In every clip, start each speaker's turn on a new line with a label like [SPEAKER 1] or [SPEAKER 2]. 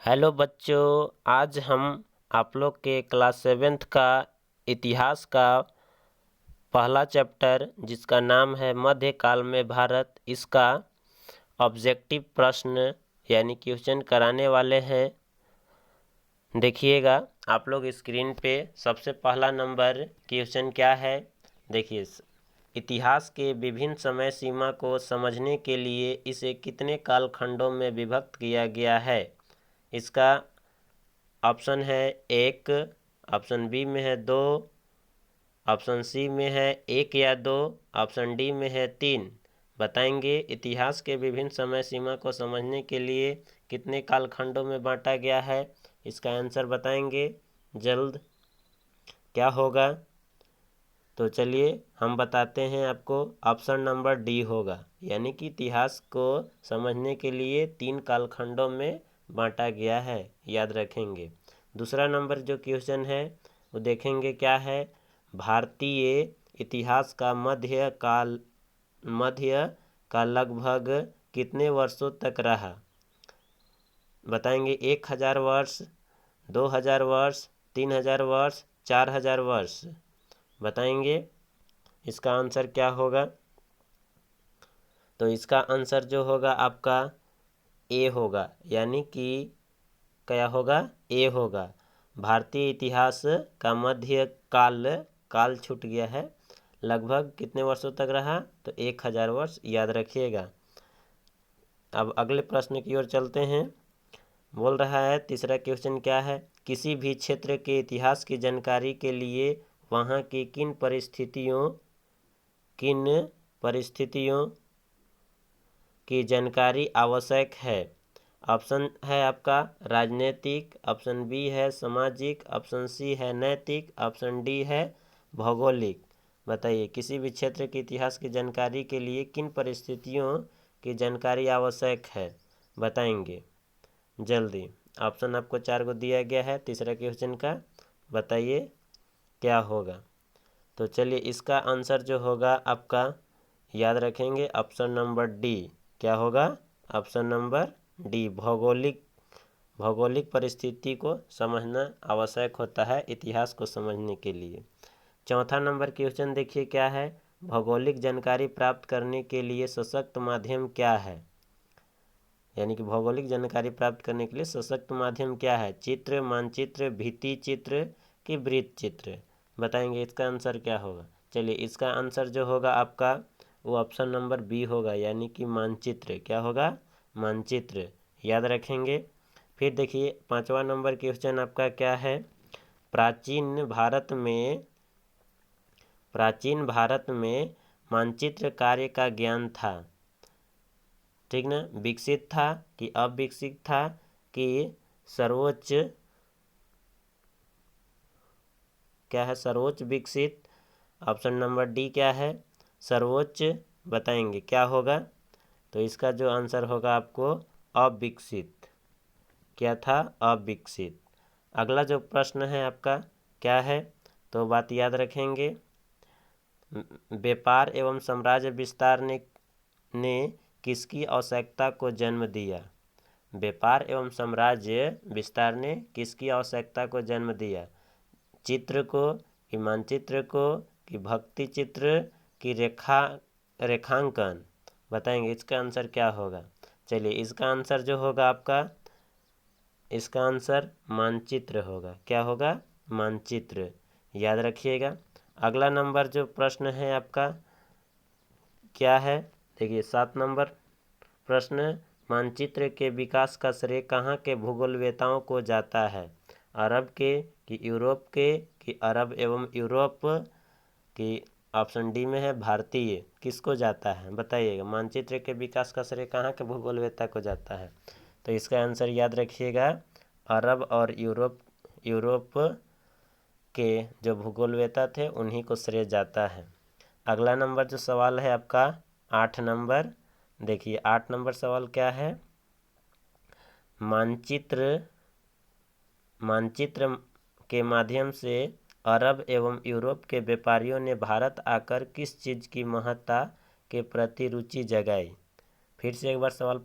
[SPEAKER 1] Hello बच्चों, आज हम आप लोग के क्लास 7th का इतिहास का पहला चैप्टर जिसका नाम है मध्यकाल में भारत, इसका ऑब्जेक्टिव प्रश्न यानी क्वेश्चन कराने वाले हैं। देखिएगा आप लोग स्क्रीन पे सबसे पहला नंबर क्वेश्चन क्या है। देखिए, इतिहास के विभिन्न समय सीमा को समझने के लिए इसे कितने कालखंडों में विभक्त किया गया है। इसका ऑप्शन है 1, ऑप्शन बी में है 2, ऑप्शन सी में है 1 या 2, ऑप्शन डी में है 3। बताएंगे इतिहास के विभिन्न समय सीमा को समझने के लिए कितने कालखंडों में बांटा गया है। इसका आंसर बताएंगे जल्द क्या होगा। तो चलिए हम बताते हैं आपको, ऑप्शन नंबर डी होगा, यानी कि इतिहास को समझने के लिए 3 कालखंडों में बांटा गया है, याद रखेंगे। दूसरा नंबर जो क्वेश्चन है वो देखेंगे क्या है। भारतीय इतिहास का मध्य का लगभग कितने वर्षों तक रहा। बताएंगे 1000 वर्ष, 2000 वर्ष, 3000 वर्ष, 4000 वर्ष। बताएंगे इसका आंसर क्या होगा। तो इसका आंसर जो होगा आपका ए होगा, यानी कि क्या होगा, ए होगा। भारतीय इतिहास का मध्य काल छूट गया है, लगभग कितने वर्षों तक रहा, तो 1000 वर्ष, याद रखिएगा। अब अगले प्रश्न की ओर चलते हैं। बोल रहा है तीसरा क्वेश्चन क्या है। किसी भी क्षेत्र के इतिहास की जानकारी के लिए वहाँ की किन परिस्थितियों की जानकारी आवश्यक है। ऑप्शन है आपका राजनीतिक, ऑप्शन बी है सामाजिक, ऑप्शन सी है नैतिक, ऑप्शन डी है भौगोलिक। बताइए किसी भी क्षेत्र के इतिहास की जानकारी के लिए किन परिस्थितियों की जानकारी आवश्यक है। बताएंगे जल्दी। ऑप्शन आपको 4 को दिया गया है तीसरा क्वेश्चन का, बताइए क्या होगा। तो चलिए इसका आंसर जो होगा आपका, याद रखेंगे ऑप्शन नंबर डी। क्या होगा, ऑप्शन नंबर डी, भौगोलिक परिस्थिति को समझना आवश्यक होता है इतिहास को समझने के लिए। चौथा नंबर क्वेश्चन देखिए क्या है। भौगोलिक जानकारी प्राप्त करने के लिए सशक्त माध्यम क्या है। यानी कि भौगोलिक जानकारी प्राप्त करने के लिए सशक्त माध्यम क्या है। चित्र, मानचित्र, भित्ति चित्र कि वृत्त चित्र। बताएंगे इसका आंसर क्या होगा। चलिए इसका आंसर जो होगा आपका वो ऑप्शन नंबर बी होगा, यानी कि मानचित्र। क्या होगा, मानचित्र, याद रखेंगे। फिर देखिए 5वां नंबर क्वेश्चन आपका क्या है। प्राचीन भारत में मानचित्र कार्य का ज्ञान था, ठीक ना, विकसित था कि अविकसित था कि सर्वोच्च, क्या है, सर्वोच्च विकसित। ऑप्शन नंबर डी क्या है, सर्वोच्च। बताएंगे क्या होगा। तो इसका जो आंसर होगा आपको अविकसित। क्या था, अविकसित। अगला जो प्रश्न है आपका क्या है, तो बात याद रखेंगे। व्यापार एवं साम्राज्य विस्तार ने किसकी आवश्यकता को जन्म दिया। व्यापार एवं साम्राज्य विस्तार ने किसकी आवश्यकता को जन्म दिया। चित्र को कि मानचित्र को कि भक्ति चित्र कि रेखांकन। बताएंगे इसका आंसर क्या होगा। चलिए इसका आंसर जो होगा आपका, इसका आंसर मानचित्र होगा। क्या होगा, मानचित्र, याद रखिएगा। अगला नंबर जो प्रश्न है आपका क्या है। देखिए 7 नंबर प्रश्न, मानचित्र के विकास का श्रेय कहाँ के भूगोलवेताओं को जाता है। अरब के कि यूरोप के कि अरब एवं यूरोप की। ऑप्शन डी में है भारतीय। किसको जाता है बताइएगा। मानचित्र के विकास का श्रेय कहाँ के भूगोलवेता को जाता है। तो इसका आंसर याद रखिएगा, अरब और यूरोप के जो भूगोलवेता थे उन्हीं को श्रेय जाता है। अगला नंबर जो सवाल है आपका 8 नंबर। देखिए 8 नंबर सवाल क्या है। मानचित्र के माध्यम से अरब एवं यूरोप के व्यापारियों ने भारत आकर किस चीज़ की महत्ता के प्रति रुचि जगाई। फिर से एक बार सवाल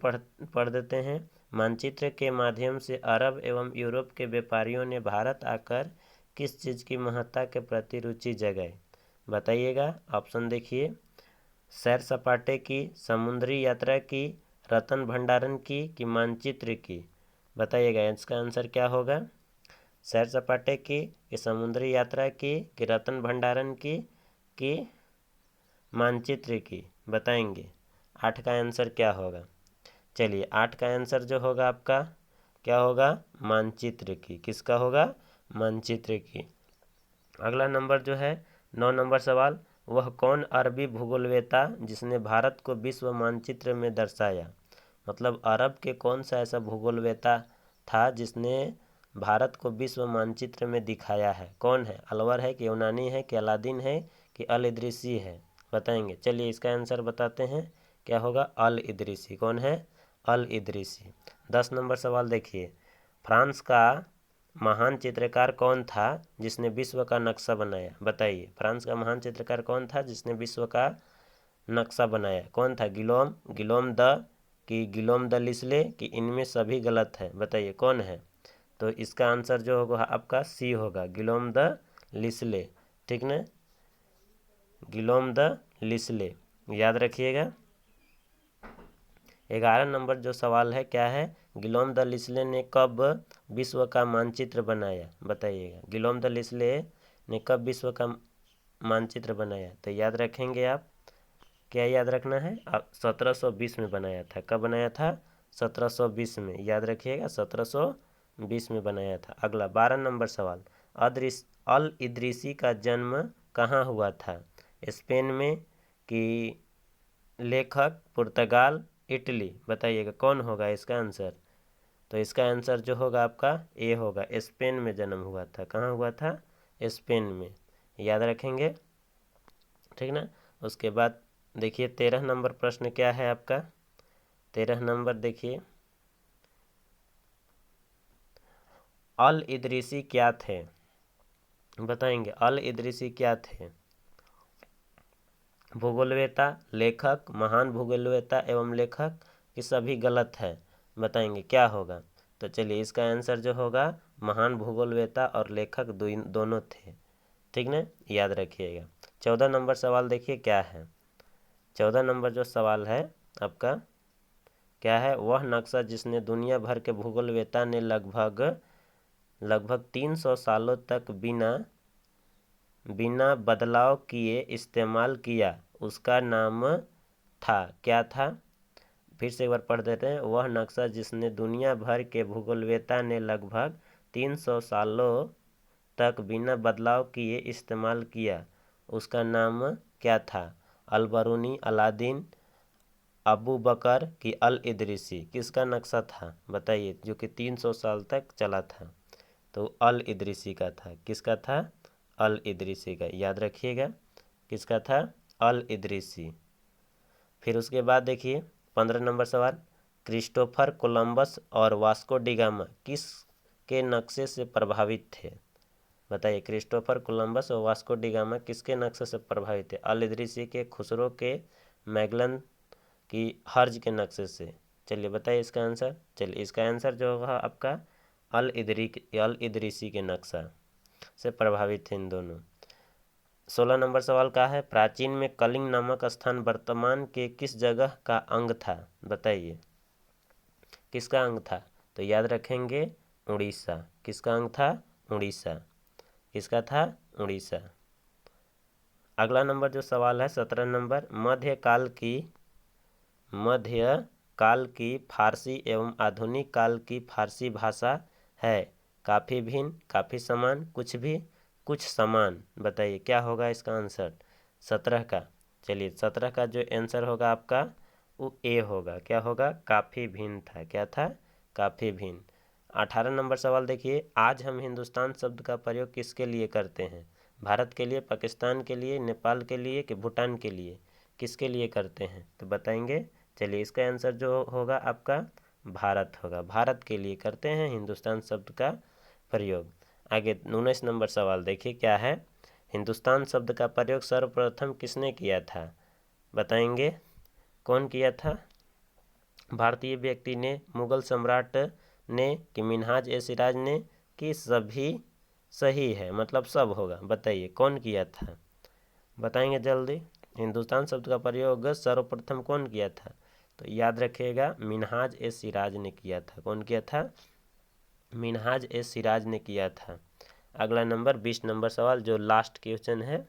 [SPEAKER 1] पढ़ देते हैं। मानचित्र के माध्यम से अरब एवं यूरोप के व्यापारियों ने भारत आकर किस चीज़ की महत्ता के प्रति रुचि जगाई? बताइएगा। ऑप्शन देखिए, सैर सपाटे की, समुद्री यात्रा की, रत्न भंडारण की कि मानचित्र की? बताइएगा इसका आंसर क्या होगा। सैर सपाटे की कि समुद्री यात्रा की कि रत्न भंडारण की कि मानचित्र की? बताएंगे 8 का आंसर क्या होगा। चलिए 8 का आंसर जो होगा आपका क्या होगा, मानचित्र की। किसका होगा, मानचित्र की। अगला नंबर जो है 9 नंबर सवाल, वह कौन अरबी भूगोलवेत्ता जिसने भारत को विश्व मानचित्र में दर्शाया? मतलब अरब के कौन सा ऐसा भूगोलवेत्ता था जिसने भारत को विश्व मानचित्र में दिखाया है? कौन है, अलवर है कि यूनानी है कि अलादीन है कि अल इदरीसी है? बताएंगे। चलिए इसका आंसर बताते हैं, क्या होगा, अल इदरीसी। कौन है, अल इदरीसी। 10 नंबर सवाल देखिए, फ्रांस का महान चित्रकार कौन था जिसने विश्व का नक्शा बनाया? बताइए, फ्रांस का महान चित्रकार कौन था जिसने विश्व का नक्शा बनाया? कौन था, गिलोम द कि गिलोम द लिस्ले कि इनमें सभी गलत है? बताइए कौन है। तो इसका आंसर जो होगा आपका सी होगा, गिलोम द लिस्ले। ठीक ना, गिलोम द लिस्ले, याद रखिएगा। 11 नंबर जो सवाल है क्या है, गिलोम द लिस्ले ने कब विश्व का मानचित्र बनाया? बताइएगा, गिलोम द लिस्ले ने कब विश्व का मानचित्र बनाया? तो याद रखेंगे आप, क्या याद रखना है, 1720 में बनाया था। कब बनाया था, 1720 में, याद रखिएगा 1720 में बनाया था। अगला 12 नंबर सवाल, अल इदरीसी का जन्म कहाँ हुआ था? स्पेन में कि लेखक पुर्तगाल, इटली? बताइएगा कौन होगा इसका आंसर। तो इसका आंसर जो होगा आपका ए होगा, स्पेन में जन्म हुआ था। कहाँ हुआ था, स्पेन में, याद रखेंगे। ठीक ना। उसके बाद देखिए 13 नंबर प्रश्न क्या है आपका। 13 नंबर देखिए, अल इदरीसी क्या थे? बताएंगे, अल इदरीसी क्या थे? भूगोलवेत्ता, लेखक, महान भूगोलवेत्ता एवं लेखक कि सभी गलत है? बताएंगे क्या होगा। तो चलिए इसका आंसर जो होगा, महान भूगोलवेत्ता और लेखक दोनों थे। ठीक ना, याद रखिएगा। 14 नंबर सवाल देखिए क्या है। 14 नंबर जो सवाल है आपका क्या है, वह नक्शा जिसने दुनिया भर के भूगोलवेत्ता ने लगभग 300 सालों तक बिना बदलाव किए इस्तेमाल किया, उसका नाम था, क्या था? फिर से एक बार पढ़ देते हैं, वह नक्शा जिसने दुनिया भर के भूगोलवेत्ता ने लगभग 300 सालों तक बिना बदलाव किए इस्तेमाल किया, उसका नाम क्या था? अल-बरूनी, अलादीन, अबू बकर कि अल इदरीसी? किसका नक्शा था बताइए, जो कि 300 साल तक चला था? तो अल इदरीसी का था। किसका था, अल इदरीसी का, याद रखिएगा। किसका था, अल इदरीसी। फिर उसके बाद देखिए 15 नंबर सवाल, क्रिस्टोफर कोलंबस और वास्को डी गामा किस के नक्शे से प्रभावित थे? बताइए, क्रिस्टोफर कोलंबस और वास्को डी गामा किसके नक्शे से प्रभावित थे? अल इदरीसी के, खुसरो के, मैगलन की हर्ज के नक्शे से? चलिए बताइए इसका आंसर। चलिए इसका आंसर जो होगा आपका अल इदरीसी के नक्शा से प्रभावित थे इन दोनों। 16 नंबर सवाल का है, प्राचीन में कलिंग नामक स्थान वर्तमान के किस जगह का अंग था? बताइए किसका अंग था? तो याद रखेंगे उड़ीसा। किसका अंग था, उड़ीसा। किसका था, उड़ीसा। अगला नंबर जो सवाल है 17 नंबर, मध्य काल की फारसी एवं आधुनिक काल की फारसी भाषा है काफ़ी भिन्न, काफ़ी समान, कुछ भी, कुछ समान? बताइए क्या होगा इसका आंसर 17 का। चलिए 17 का जो आंसर होगा आपका वो ए होगा। क्या होगा, काफ़ी भिन्न था। क्या था, काफ़ी भिन्न। 18 नंबर सवाल देखिए, आज हम हिंदुस्तान शब्द का प्रयोग किसके लिए करते हैं? भारत के लिए, पाकिस्तान के लिए, नेपाल के लिए कि भूटान के लिए? किसके लिए करते हैं तो बताएंगे। चलिए इसका आंसर जो होगा आपका भारत होगा। भारत के लिए करते हैं हिंदुस्तान शब्द का प्रयोग। आगे 19 नंबर सवाल देखिए क्या है, हिंदुस्तान शब्द का प्रयोग सर्वप्रथम किसने किया था? बताएंगे कौन किया था? भारतीय व्यक्ति ने, मुगल सम्राट ने, कि मिन्हाज ए सिराज ने, कि सभी सही है, मतलब सब होगा। बताइए कौन किया था, बताएंगे जल्दी। हिंदुस्तान शब्द का प्रयोग सर्वप्रथम कौन किया था? तो याद रखिएगा, मिन्हाज ए सिराज ने किया था। कौन किया था? मिन्हाज ए सिराज ने किया था। अगला नंबर 20 नंबर सवाल, जो लास्ट क्वेश्चन है।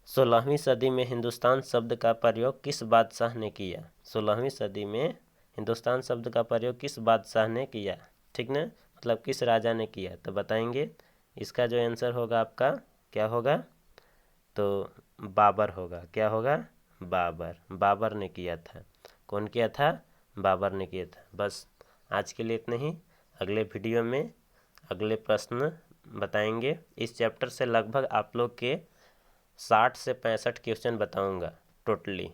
[SPEAKER 1] 16वीं सदी में हिंदुस्तान शब्द का प्रयोग किस बादशाह ने किया? 16वीं सदी में हिंदुस्तान शब्द का प्रयोग किस बादशाह ने किया? ठीक ना, मतलब किस राजा ने किया, तो बताएंगे। इसका जो आंसर होगा आपका क्या होगा? तो बाबर होगा। क्या होगा? बाबर। बाबर ने किया था। कौन किया था? बाबर ने किया था। बस आज के लिए इतना ही। अगले वीडियो में अगले प्रश्न बताएंगे। इस चैप्टर से लगभग आप लोग के 60 से 65 क्वेश्चन बताऊंगा टोटली।